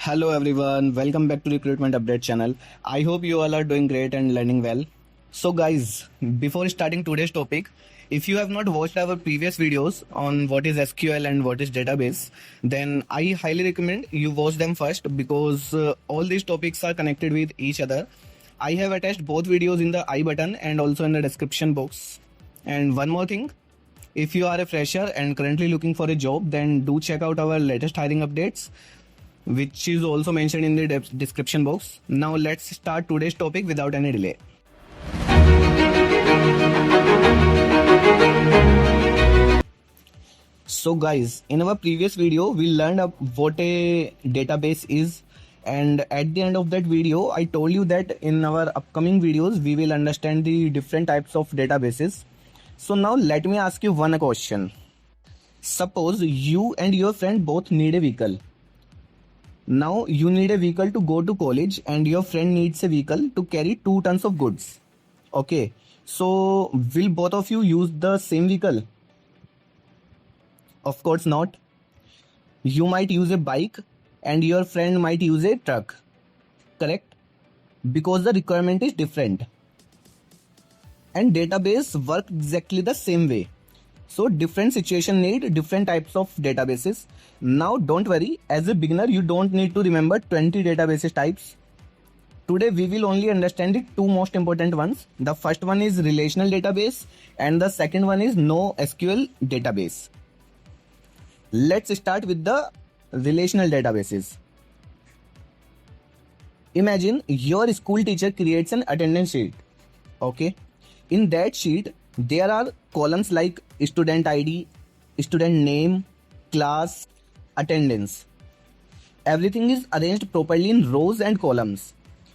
Hello everyone, welcome back to Recruitment Update channel. I hope you all are doing great and learning well. So guys, before starting today's topic, if you have not watched our previous videos on what is SQL and what is database, then I highly recommend you watch them first because all these topics are connected with each other. I have attached both videos in the I button and also in the description box. And one more thing, if you are a fresher and currently looking for a job, then do check out our latest hiring updates, which is also mentioned in the description box. Now let's start today's topic without any delay. So guys, in our previous video we learned what a database is, and at the end of that video I told you that in our upcoming videos we will understand the different types of databases. So now let me ask you one question. Suppose you and your friend both need a vehicle. Now you need a vehicle to go to college and your friend needs a vehicle to carry 2 tons of goods. Okay, so will both of you use the same vehicle? Of course not. You might use a bike and your friend might use a truck. Correct? Because the requirement is different. And database work exactly the same way. So different situation need different types of databases. Now don't worry, as a beginner you don't need to remember 20 databases types. Today we will only understand the 2 most important ones. The first one is relational database and the second one is NoSQL database. Let's start with the relational databases. Imagine your school teacher creates an attendance sheet. Okay, in that sheet there are columns like student ID, student name, class, attendance. Everything is arranged properly in rows and columns,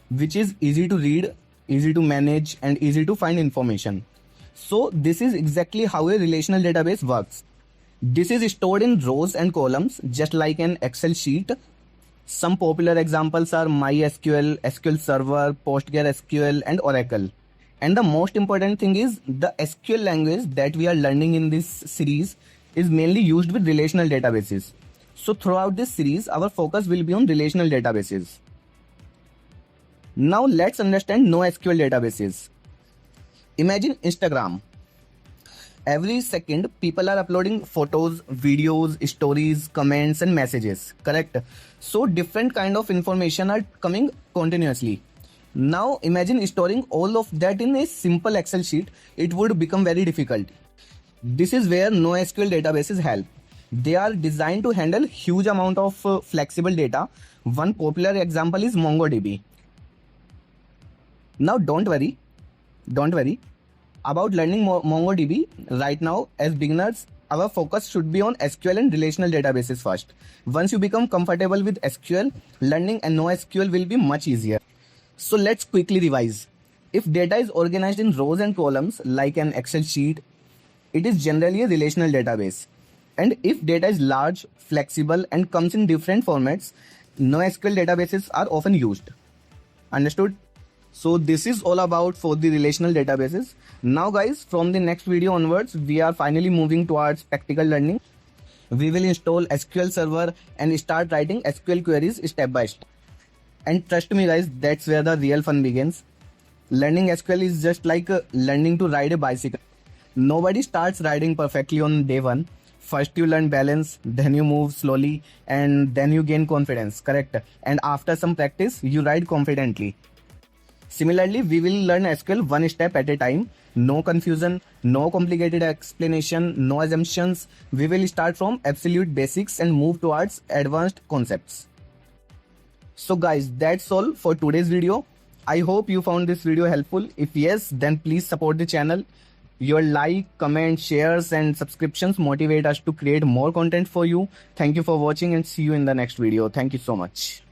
which is easy to read, easy to manage and easy to find information. So this is exactly how a relational database works. This is stored in rows and columns just like an Excel sheet. Some popular examples are MySQL, SQL Server, PostgreSQL and Oracle. And the most important thing is the SQL language that we are learning in this series is mainly used with relational databases. So throughout this series, our focus will be on relational databases. Now let's understand NoSQL databases. Imagine Instagram. Every second, people are uploading photos, videos, stories, comments and messages, correct? So different kind of information are coming continuously. Now imagine storing all of that in a simple Excel sheet. It would become very difficult. This is where NoSQL databases help. They are designed to handle huge amount of flexible data. One popular example is MongoDB. Now don't worry about learning MongoDB right now. As beginners, our focus should be on SQL and relational databases first. Once you become comfortable with SQL, learning and NoSQL will be much easier. So let's quickly revise. If data is organized in rows and columns like an Excel sheet, it is generally a relational database. And if data is large, flexible and comes in different formats, NoSQL databases are often used. Understood? So this is all about for the relational databases. Now guys, from the next video onwards, we are finally moving towards practical learning. We will install SQL Server and start writing SQL queries step by step. And trust me guys, that's where the real fun begins. Learning SQL is just like learning to ride a bicycle. Nobody starts riding perfectly on day one. First you learn balance, then you move slowly and then you gain confidence, correct? And after some practice, you ride confidently. Similarly, we will learn SQL one step at a time. No confusion, no complicated explanation, no assumptions. We will start from absolute basics and move towards advanced concepts. So guys, that's all for today's video. I hope you found this video helpful. If yes, then please support the channel. Your like, comment, shares and subscriptions motivate us to create more content for you. Thank you for watching and see you in the next video. Thank you so much.